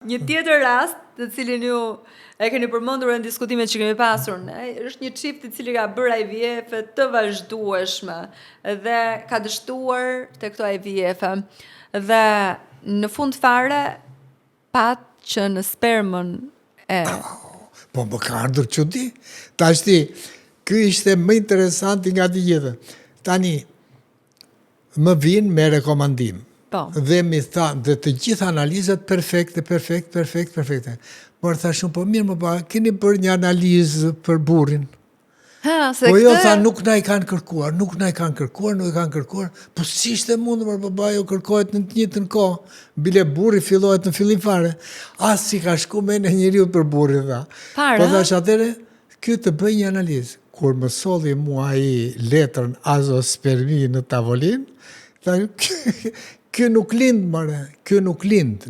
Një tjetër rast, të cilin ju e keni përmendur në diskutimet që kemi pasur, është një çift i cili ka bërë IVF të vazhdueshme dhe ka dështuar te këto IVF. Dhe në fund fare pat që në spermën e Po më ka ardhur çudi. Tashti, ky ishte më interesanti nga të gjitha. Tani më vinë me rekomandim. Po. Dhe mi tha, dhe të gjitha analizat perfekte. Por thash unë, po mirë më pa, keni bërë një analizë për burrin. Po jo, tha, nuk na i kanë kërkuar, po si ishte mundur për babai kërkohet në të njëjtën kohë, bile burri fillohet në fillim fare. As si ka shku mendja e njeriu për burrin, tha. Po thash atëre, ky të bëj një analizë. Kur më solli mua ai letrën azospermi në tavolinë, tha, ky nuk lind, more, ky nuk lind.